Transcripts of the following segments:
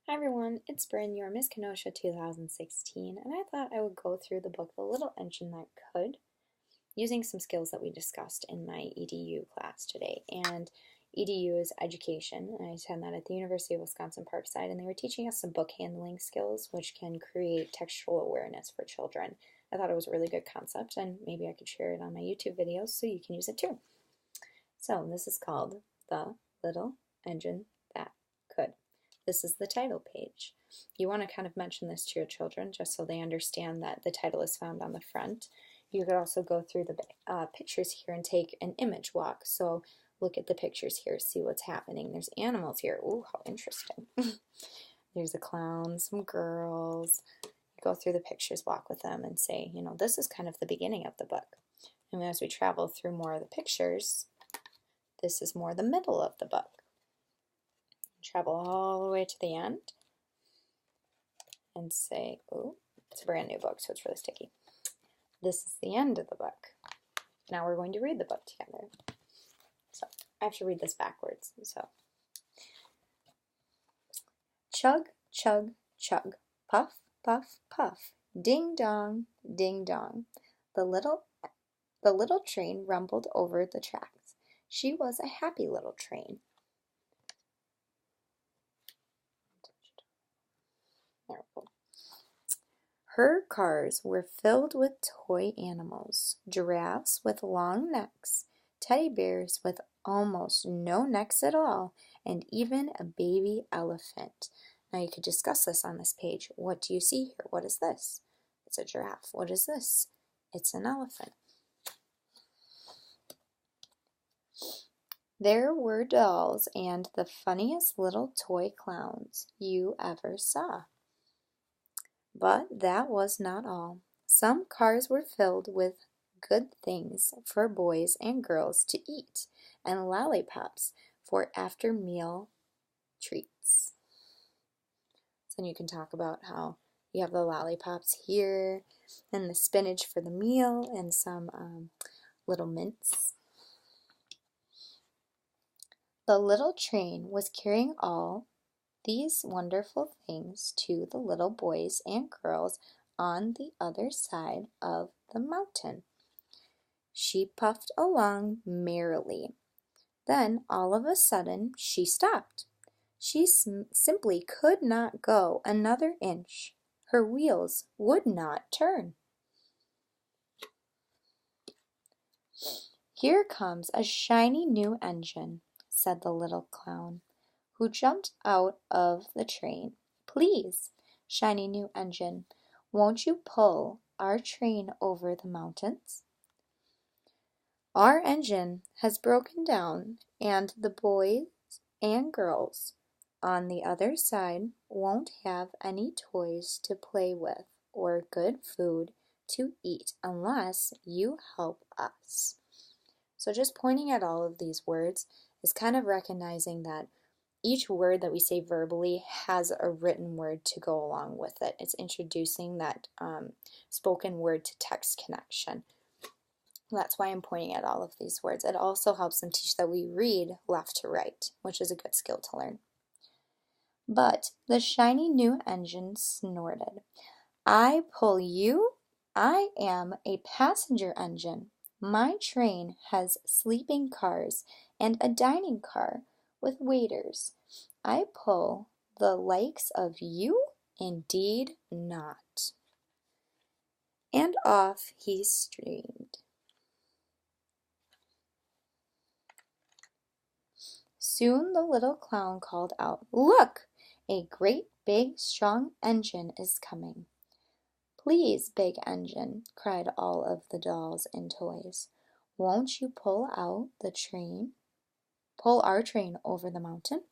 Hi everyone, it's Bryn, your Miss Kenosha 2016, and I thought I would go through the book The Little Engine That Could, using some skills that we discussed in my EDU class today. And EDU is education, and I attend that at the University of Wisconsin Parkside, and they were teaching us some book handling skills which can create textual awareness for children. I thought it was a really good concept, and maybe I could share it on my YouTube videos so you can use it too. So this is called The Little Engine That Could. This is the title page. You want to kind of mention this to your children just so they understand that the title is found on the front. You could also go through the pictures here and take an image walk. So look at the pictures here, see what's happening. There's animals here. Ooh, how interesting. There's a clown, some girls. Go through the pictures, walk with them, and say, you know, this is kind of the beginning of the book. And as we travel through more of the pictures, this is more the middle of the book. Travel all the way to the end and say, oh, it's a brand new book, so it's really sticky. This is the end of the book. Now we're going to read the book together. So I have to read this backwards. So chug, chug, chug, puff, puff, puff, ding dong, ding dong. The little train rumbled over the tracks. She was a happy little train. There we go. Her cars were filled with toy animals, giraffes with long necks, teddy bears with almost no necks at all, and even a baby elephant. Now you could discuss this on this page. What do you see here? What is this? It's a giraffe. What is this? It's an elephant. There were dolls and the funniest little toy clowns you ever saw. But that was not all. Some cars were filled with good things for boys and girls to eat, and lollipops for after-meal treats. So you can talk about how you have the lollipops here, and the spinach for the meal, and some little mints. The little train was carrying all these wonderful things to the little boys and girls on the other side of the mountain. She puffed along merrily. Then, all of a sudden, she stopped. She simply could not go another inch. Her wheels would not turn. Here comes a shiny new engine, said the little clown, who jumped out of the train. Please, shiny new engine, won't you pull our train over the mountains? Our engine has broken down, and the boys and girls on the other side won't have any toys to play with or good food to eat unless you help us. So just pointing at all of these words is kind of recognizing that each word that we say verbally has a written word to go along with it. It's introducing that spoken word to text connection. That's why I'm pointing at all of these words. It also helps them teach that we read left to right, which is a good skill to learn. But the shiny new engine snorted. I pull you? I am a passenger engine. My train has sleeping cars and a dining car with waiters. I pull the likes of you? Indeed not. And off he streamed. Soon the little clown called out, Look! A great big strong engine is coming. Please, big engine, cried all of the dolls and toys. Won't you pull our train over the mountain?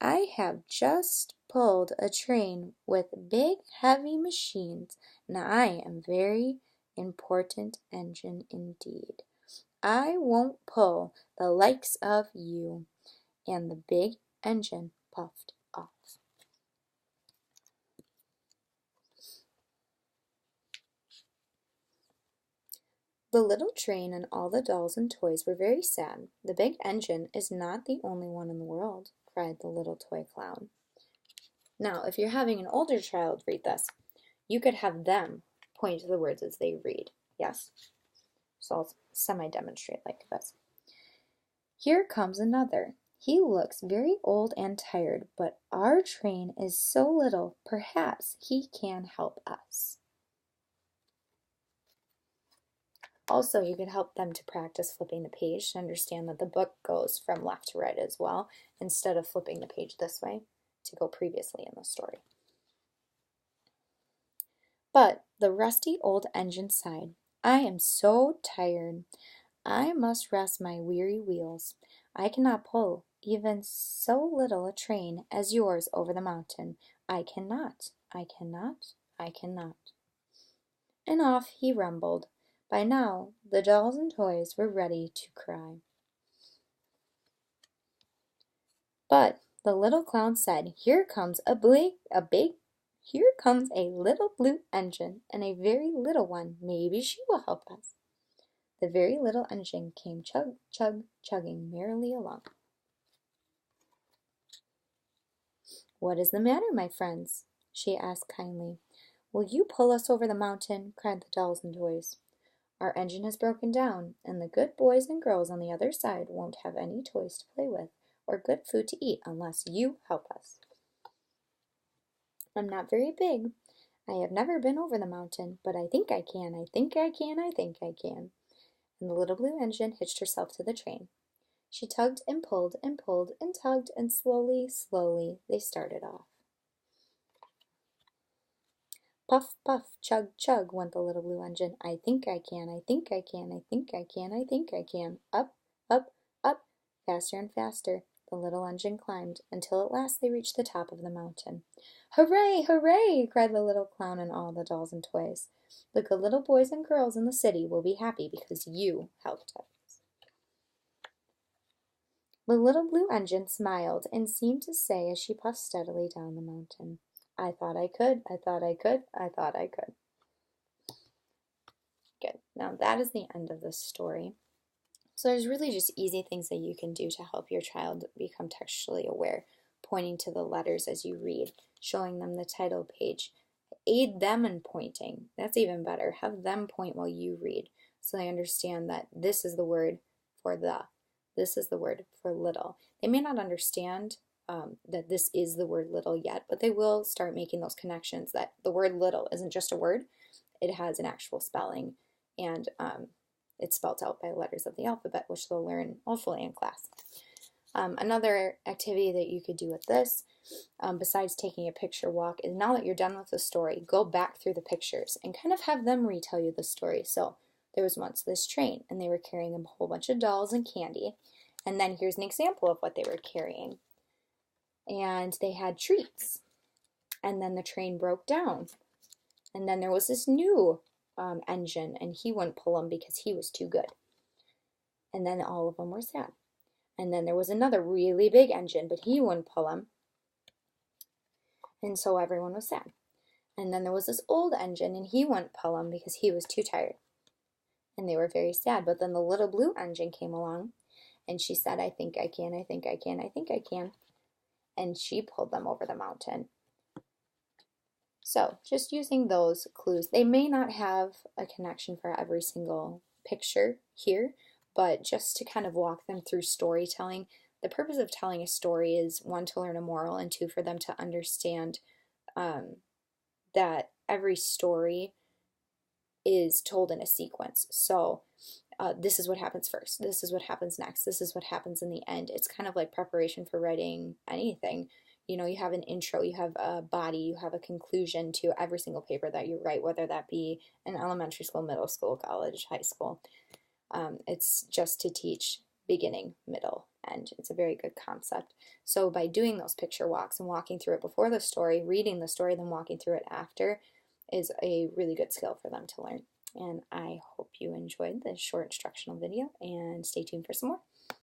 I have just pulled a train with big heavy machines, and I am very important engine indeed. I won't pull the likes of you. And the big engine puffed off. The little train and all the dolls and toys were very sad. The big engine is not the only one in the world, cried the little toy clown. Now, if you're having an older child read this, you could have them point to the words as they read. Yes? So I'll semi-demonstrate like this. Here comes another. He looks very old and tired, but our train is so little, perhaps he can help us. Also, you could help them to practice flipping the page to understand that the book goes from left to right as well, instead of flipping the page this way to go previously in the story. But the rusty old engine sighed. I am so tired. I must rest my weary wheels. I cannot pull even so little a train as yours over the mountain. I cannot, I cannot, I cannot. And off he rumbled. By now the dolls and toys were ready to cry. But the little clown said, here comes here comes a little blue engine, and a very little one. Maybe she will help us. The very little engine came chug, chug, chugging merrily along. What is the matter, my friends? She asked kindly. Will you pull us over the mountain? Cried the dolls and toys. Our engine has broken down, and the good boys and girls on the other side won't have any toys to play with or good food to eat unless you help us. I'm not very big. I have never been over the mountain, but I think I can, I think I can, I think I can. And the little blue engine hitched herself to the train. She tugged and pulled and pulled and tugged, and slowly, slowly they started off. Puff, puff, chug, chug went the little blue engine. I think I can, I think I can, I think I can, I think I can. Up, up, up, faster and faster. The little engine climbed until at last they reached the top of the mountain. Hooray, hooray, cried the little clown and all the dolls and toys. The good little boys and girls in the city will be happy because you helped us. The little blue engine smiled and seemed to say as she puffed steadily down the mountain, I thought I could, I thought I could, I thought I could. Good. Now that is the end of this story. So there's really just easy things that you can do to help your child become textually aware, pointing to the letters as you read, showing them the title page. Aid them in pointing. That's even better. Have them point while you read so they understand that this is the word for the. This is the word for little. They may not understand that this is the word little yet, but they will start making those connections that the word little isn't just a word. It has an actual spelling, and it's spelled out by letters of the alphabet, which they'll learn hopefully in class. Another activity that you could do with this, besides taking a picture walk, is now that you're done with the story, go back through the pictures and kind of have them retell you the story. So there was once this train, and they were carrying a whole bunch of dolls and candy. And then here's an example of what they were carrying. And they had treats. And then the train broke down. And then there was this new engine, and he wouldn't pull them because he was too good. And then all of them were sad. And then there was another really big engine, but he wouldn't pull them. And so everyone was sad. And then there was this old engine, and he wouldn't pull them because he was too tired. And they were very sad. But then the little blue engine came along, and she said, I think I can, I think I can, I think I can. And she pulled them over the mountain. So just using those clues, they may not have a connection for every single picture here, but just to kind of walk them through storytelling. The purpose of telling a story is, one, to learn a moral, and two, for them to understand that every story is told in a sequence. So this is what happens first, this is what happens next, this is what happens in the end. It's kind of like preparation for writing anything. You know, you have an intro, you have a body, you have a conclusion to every single paper that you write, whether that be in elementary school, middle school, college, high school. It's just to teach beginning, middle, end. It's a very good concept. So by doing those picture walks and walking through it before the story, reading the story, then walking through it after, is a really good skill for them to learn. And I hope you enjoyed this short instructional video, and stay tuned for some more.